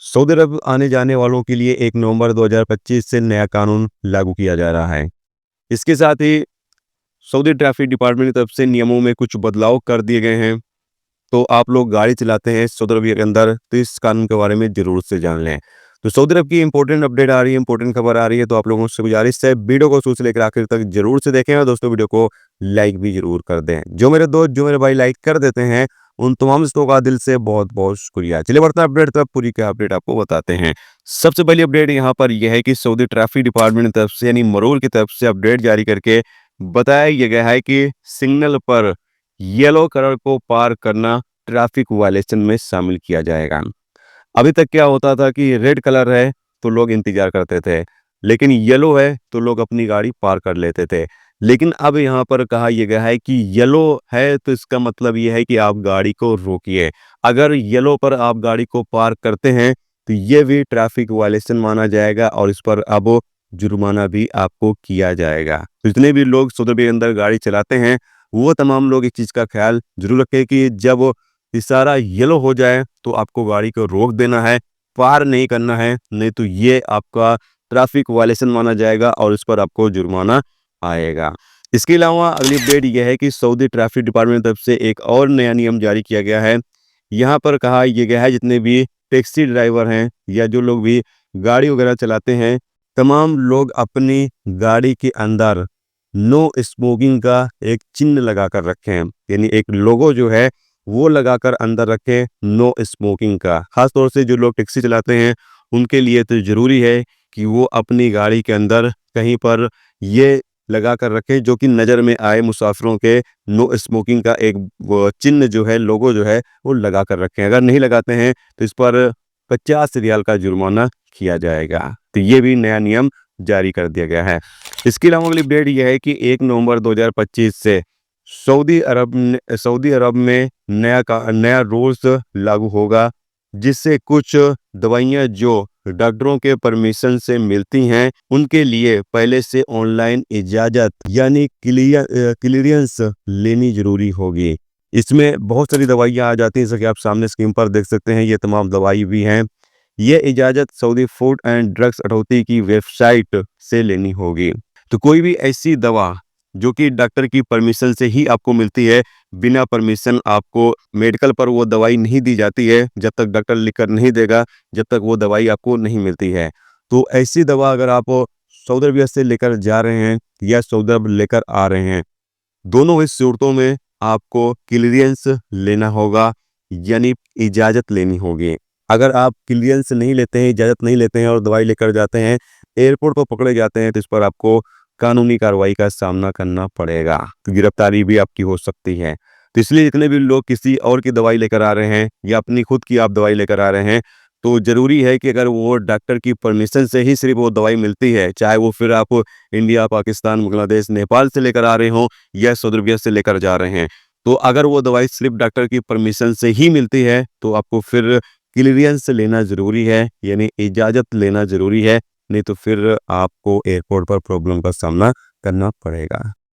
Saudi अरब आने जाने वालों के लिए 1 नवंबर 2025 से नया कानून लागू किया जा रहा है। इसके साथ ही सऊदी ट्रैफिक डिपार्टमेंट की तरफ से नियमों में कुछ बदलाव कर दिए गए हैं। तो आप लोग गाड़ी चलाते हैं सऊदी अरब के अंदर, तो इस कानून के बारे में ज़रूर से जान लें। तो सऊदी अरब की इंपॉर्टेंट अपडेट आ रही है, इंपॉर्टेंट खबर आ रही है, तो आप लोगों से गुजारिश है वीडियो को शुरू से लेकर आखिर तक ज़रूर से देखें और दोस्तों वीडियो को लाइक भी ज़रूर कर दें। जो मेरे दोस्त, जो मेरे भाई लाइक कर देते हैं, उन तमाम दोस्तों का दिल से बहुत-बहुत शुक्रिया। चलिए बढ़ते हैं अपडेट तक, पूरी क्या अपडेट आपको बताते हैं। सबसे पहली अपडेट यहाँ पर यह है कि सऊदी ट्रैफिक डिपार्टमेंट की तरफ से यानी मरोल की तरफ से अपडेट जारी करके बताया ये गया है कि सिग्नल पर येलो कलर को पार करना ट्रैफिक वायलेशन में शामिल किया जाएगा। अभी तक क्या होता था कि रेड कलर है तो लोग इंतजार करते थे, लेकिन येलो है तो लोग अपनी गाड़ी पार कर लेते थे। लेकिन अब यहाँ पर कहा यह गया है कि येलो है तो इसका मतलब ये है कि आप गाड़ी को रोकिए। अगर येलो पर आप गाड़ी को पार करते हैं तो ये भी ट्रैफिक वायलेशन माना जाएगा और इस पर अब जुर्माना भी आपको किया जाएगा। तो जितने भी लोग सऊदी अरब के अंदर गाड़ी चलाते हैं वो तमाम लोग इस चीज़ का ख्याल जरूर रखें कि जब इशारा येलो हो जाए तो आपको गाड़ी को रोक देना है, पार नहीं करना है, नहीं तो ये आपका ट्रैफिक वायलेशन माना जाएगा और इस पर आपको जुर्माना आएगा। इसके अलावा अगली अपडेट यह है कि सऊदी ट्रैफिक डिपार्टमेंट की तरफ से एक और नया नियम जारी किया गया है। यहाँ पर कहा यह गया है जितने भी टैक्सी ड्राइवर हैं या जो लोग भी गाड़ी वगैरह चलाते हैं, तमाम लोग अपनी गाड़ी के अंदर नो स्मोकिंग का एक चिन्ह लगा कर रखें, यानी एक लोगो जो है वो लगाकर अंदर रखें नो स्मोकिंग का। खास तौर से जो लोग टैक्सी चलाते हैं उनके लिए तो ज़रूरी है कि वो अपनी गाड़ी के अंदर कहीं पर ये लगा कर रखें जो कि नज़र में आए मुसाफिरों के, नो स्मोकिंग का एक वो चिन्ह जो है, लोगो जो है वो लगा कर रखें। अगर नहीं लगाते हैं तो इस पर 50 रियाल का जुर्माना किया जाएगा। तो ये भी नया नियम जारी कर दिया गया है। इसके अलावा अगली अपडेट यह है कि 1 नवंबर 2025 से सऊदी अरब में नया रूल्स लागू होगा, जिससे कुछ दवाइयाँ जो डॉक्टरों के परमिशन से मिलती हैं उनके लिए पहले से ऑनलाइन इजाज़त यानी क्लियरेंस लेनी ज़रूरी होगी। इसमें बहुत सारी दवाइयाँ आ जाती हैं, जैसा कि आप सामने स्क्रीन पर देख सकते हैं, ये तमाम दवाई भी हैं। ये इजाज़त Saudi food and drugs authority की वेबसाइट से लेनी होगी। तो कोई भी ऐसी दवा जो कि डॉक्टर की परमिशन से ही आपको मिलती है, बिना परमिशन आपको मेडिकल पर वो दवाई नहीं दी जाती है। जब तक डॉक्टर लिख कर नहीं देगा, जब तक वो दवाई आपको नहीं मिलती है। तो ऐसी दवा अगर आप सऊदी अरब से लेकर जा रहे हैं या सऊदी अरब लेकर आ रहे हैं, दोनों ही सूरतों में आपको क्लियरेंस लेना होगा, यानी इजाज़त लेनी होगी। अगर आप क्लियरेंस नहीं लेते हैं, इजाज़त नहीं लेते हैं और दवाई लेकर जाते हैं, एयरपोर्ट पर पकड़े जाते हैं, तो इस पर आपको कानूनी कार्रवाई का सामना करना पड़ेगा। तो गिरफ्तारी भी आपकी हो सकती है। तो इसलिए जितने भी लोग किसी और की दवाई लेकर आ रहे हैं या अपनी खुद की आप दवाई लेकर आ रहे हैं, तो ज़रूरी है कि अगर वो डॉक्टर की परमिशन से ही सिर्फ वो दवाई मिलती है, चाहे वो फिर आप इंडिया, पाकिस्तान, बांग्लादेश, नेपाल से लेकर आ रहे हों या सऊदी अरबिया से लेकर जा रहे हैं, तो अगर वो दवाई सिर्फ डॉक्टर की परमिशन से ही मिलती है तो आपको फिर क्लियरेंस लेना ज़रूरी है, यानी इजाज़त लेना ज़रूरी है, नहीं तो फिर आपको एयरपोर्ट पर प्रॉब्लम का सामना करना पड़ेगा।